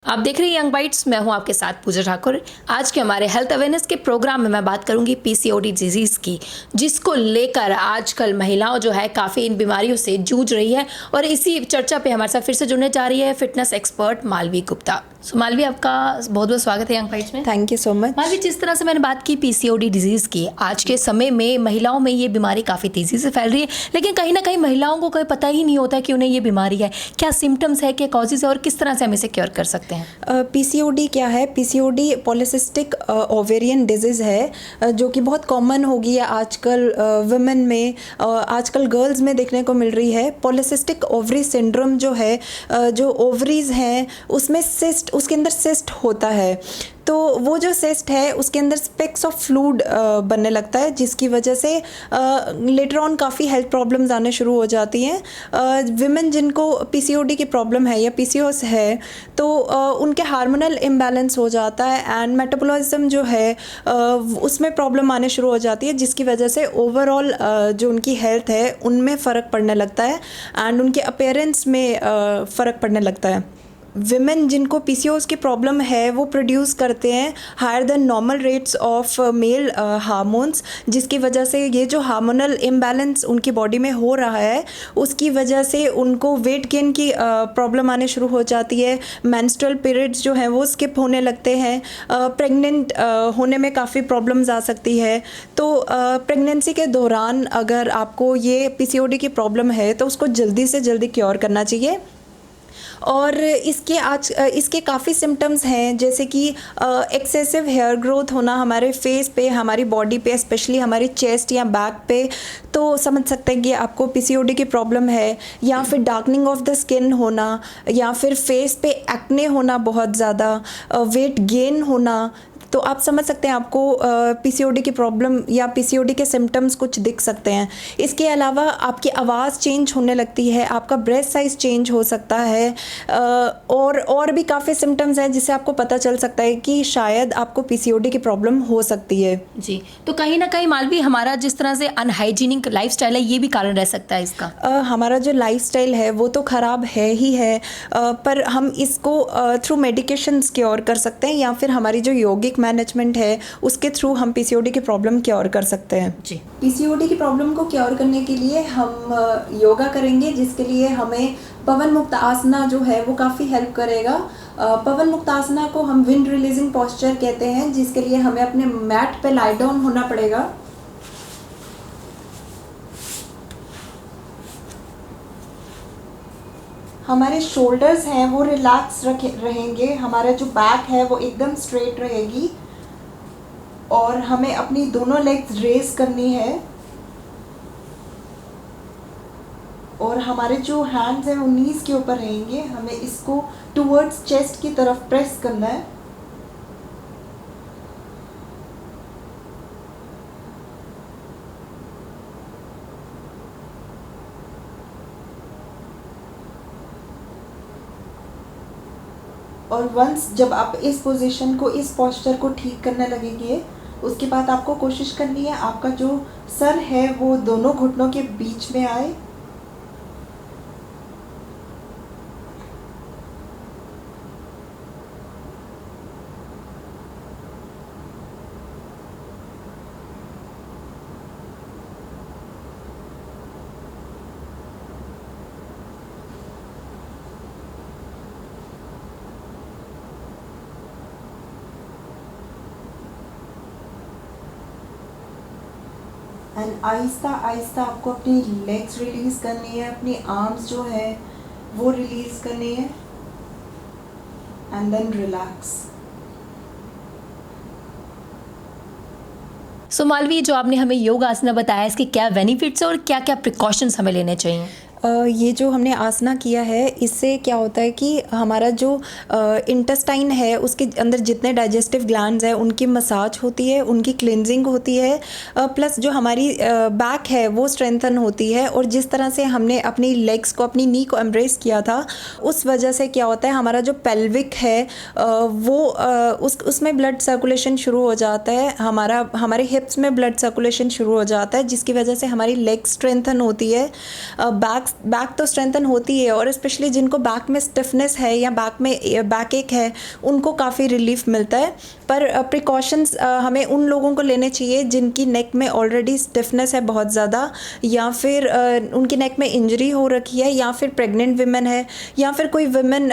आप देख रहे हैं यंग बाइट्स। मैं हूं आपके साथ पूजा ठाकुर। आज के हमारे हेल्थ अवेयरनेस के प्रोग्राम में मैं बात करूंगी पीसीओडी डिजीज़ की, जिसको लेकर आजकल महिलाओं जो है काफ़ी इन बीमारियों से जूझ रही है। और इसी चर्चा पे हमारे साथ फिर से जुड़ने जा रही है फिटनेस एक्सपर्ट मालवी गुप्ता। सो मालवी, आपका बहुत बहुत स्वागत है यंग बाइट्स में। Thank you so much. Malvi, जिस तरह से मैंने बात की पीसीओडी डिजीज़ की, आज के समय में महिलाओं में ये बीमारी काफ़ी तेज़ी से फैल रही है, लेकिन कहीं ना कहीं महिलाओं को कोई पता ही नहीं होता कि उन्हें ये बीमारी है। क्या सिम्टम्स है, क्या कॉजेज है और किस तरह से हम इसे क्योर कर सकते हैं? पीसीओडी क्या है? पीसीओडी पॉलिसिस्टिक ओवेरियन डिजीज़ है, जो कि बहुत कॉमन हो गई है आजकल वुमेन में, आजकल गर्ल्स में देखने को मिल रही है। पॉलिसिस्टिक ओवरी सिंड्रोम जो है, जो ओवरीज हैं उसमें सिस्ट, उसके अंदर सिस्ट होता है। तो वो जो सिस्ट है उसके अंदर स्पेक्स ऑफ फ्लूइड बनने लगता है, जिसकी वजह से लेटर ऑन काफ़ी हेल्थ प्रॉब्लम्स आने शुरू हो जाती हैं। विमेन जिनको पीसीओडी की प्रॉब्लम है या पीसीओएस है, तो उनके हार्मोनल इम्बैलेंस हो जाता है एंड मेटाबॉलिज्म जो है उसमें प्रॉब्लम आने शुरू हो जाती है, जिसकी वजह से ओवरऑल जो उनकी हेल्थ है उनमें फ़र्क पड़ने लगता है एंड उनके अपीयरेंस में फ़र्क पड़ने लगता है। विमेन जिनको पीसीओएस की प्रॉब्लम है वो प्रोड्यूस करते हैं higher than normal rates of male hormones, जिसकी वजह से ये जो हार्मोनल इम्बैलेंस उनकी बॉडी में हो रहा है उसकी वजह से उनको वेट गेन की प्रॉब्लम आने शुरू हो जाती है। मेंस्ट्रुअल पीरियड्स जो हैं वो स्किप होने लगते हैं। प्रेग्नेंट होने में काफ़ी प्रॉब्लम्स आ सकती है। तो प्रेगनेंसी के दौरान अगर आपको ये पीसीओडी की प्रॉब्लम है तो उसको जल्दी से जल्दी क्योर करना चाहिए। और इसके काफ़ी सिम्टम्स हैं, जैसे कि एक्सेसिव हेयर ग्रोथ होना हमारे फेस पे, हमारी बॉडी पे, स्पेशली हमारी चेस्ट या बैक पे, तो समझ सकते हैं कि आपको पीसीओडी की प्रॉब्लम है। या फिर डार्कनिंग ऑफ द स्किन होना, या फिर फेस पे एक्ने होना बहुत ज़्यादा, वेट गेन होना। तो आप समझ सकते हैं आपको पीसीओडी की प्रॉब्लम या पीसीओडी के सिम्टम्स कुछ दिख सकते हैं। इसके अलावा आपकी आवाज़ चेंज होने लगती है, आपका ब्रेस्ट साइज़ चेंज हो सकता है, और भी काफ़ी सिम्टम्स हैं जिससे आपको पता चल सकता है कि शायद आपको पीसीओडी की प्रॉब्लम हो सकती है। जी, तो कहीं ना कहीं मालवी, हमारा जिस तरह से अनहाइजीनिक लाइफस्टाइल है ये भी कारण रह सकता है इसका? हमारा जो लाइफस्टाइल है वो तो ख़राब है ही है, पर हम इसको थ्रू मेडिकेशंस क्योर कर सकते हैं, या फिर हमारी जो योगिक मैनेजमेंट है उसके थ्रू हम पीसीओडी की प्रॉब्लम क्योर कर सकते हैं। जी, पीसीओडी की प्रॉब्लम को क्योर करने के लिए हम योगा करेंगे, जिसके लिए हमें पवन मुक्त आसना जो है वो काफ़ी हेल्प करेगा। पवन मुक्त आसना को हम विंड रिलीजिंग पोस्चर कहते हैं, जिसके लिए हमें अपने मैट पे लाई डाउन होना पड़ेगा। हमारे शोल्डर्स हैं वो रिलैक्स रहेंगे, हमारा जो बैक है वो एकदम स्ट्रेट रहेगी, और हमें अपनी दोनों लेग्स रेज करनी है, और हमारे जो हैंड्स हैं वो नीज के ऊपर रहेंगे। हमें इसको टुवर्ड्स चेस्ट की तरफ प्रेस करना है। और वंस जब आप इस पोजीशन को, इस पोस्चर को ठीक करने लगेंगे, उसके बाद आपको कोशिश करनी है आपका जो सर है वो दोनों घुटनों के बीच में आए। एंड आहिस्ता आहिस्ता आपको अपनी लेग्स रिलीज़ करनी है, अपनी आर्म्स जो है वो रिलीज़ करनी है, एंड देन रिलैक्स। सो मालवी, जो आपने हमें योग आसना बताया, इसके क्या बेनिफिट्स और क्या क्या प्रिकॉशंस हमें लेने चाहिए? ये जो हमने आसना किया है इससे क्या होता है कि हमारा जो इंटेस्टाइन है उसके अंदर जितने डाइजेस्टिव ग्लैंड्स हैं उनकी मसाज होती है, उनकी क्लिनजिंग होती है, प्लस जो हमारी बैक है वो स्ट्रेंथन होती है। और जिस तरह से हमने अपनी लेग्स को, अपनी नी को एम्ब्रेस किया था, उस वजह से क्या होता है हमारा जो पेल्विक है वो उसमें ब्लड सर्कुलेशन शुरू हो जाता है, हमारे हिप्स में ब्लड सर्कुलेशन शुरू हो जाता है, जिसकी वजह से हमारी लेग स्ट्रेंथन होती है, बैक बैक तो स्ट्रेंथन होती है, और स्पेशली जिनको बैक में स्टिफनेस है या बैक एक है उनको काफ़ी रिलीफ मिलता है। पर प्रिकॉशंस हमें उन लोगों को लेने चाहिए जिनकी नेक में ऑलरेडी स्टिफनेस है बहुत ज़्यादा, या फिर उनकी नेक में इंजरी हो रखी है, या फिर प्रेग्नेंट विमेन है, या फिर कोई विमेन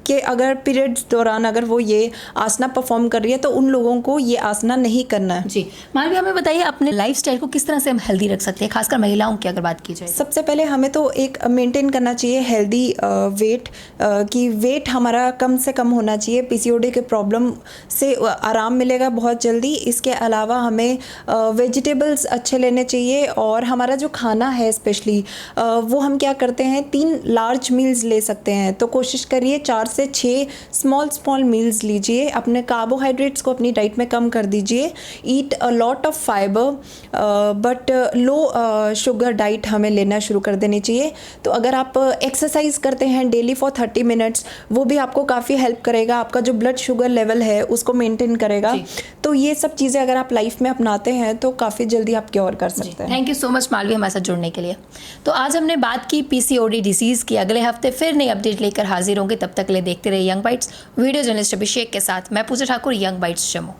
के अगर पीरियड्स दौरान अगर वो ये आसना परफॉर्म कर रही है तो उन लोगों को ये आसना नहीं करना है। जी मालवी, हमें बताइए अपने लाइफस्टाइल को किस तरह से हम हेल्दी रख सकते हैं, खासकर महिलाओं की अगर बात की जाए। सबसे पहले हमें तो एक मेंटेन करना चाहिए हेल्दी वेट, कि वेट हमारा कम से कम होना चाहिए। पीसीओडी के प्रॉब्लम से आराम मिलेगा बहुत जल्दी। इसके अलावा हमें वेजिटेबल्स अच्छे लेने चाहिए, और हमारा जो खाना है स्पेशली वो हम क्या करते हैं 3 लार्ज मील्स ले सकते हैं, तो कोशिश करिए 4 से 6 स्मॉल मील्स लीजिए। अपने कार्बोहाइड्रेट्स को अपनी डाइट में कम कर दीजिए। Eat a lot of fibre, but low sugar diet हमें लेना शुरू कर देनी चाहिए। तो अगर आप एक्सरसाइज करते हैं डेली फॉर 30 मिनट्स, वो भी आपको काफ़ी हेल्प करेगा, आपका जो ब्लड शुगर लेवल है उसको मेंटेन करेगा। तो ये सब चीज़ें अगर आप लाइफ में अपनाते हैं तो काफ़ी जल्दी आप क्योर कर सकते हैं। Thank you so much Malvi हमारे साथ जुड़ने के लिए। तो आज हमने बात की पीसीओडी डिजीज़ की। अगले हफ्ते फिर नई अपडेट लेकर हाजिर होंगे, तब तक के लिए देखते रहिए यंग बाइट्स। वीडियो जर्नलिस्ट अभिषेक के साथ मैं पूजा ठाकुर, यंग बाइट्स जम्मू।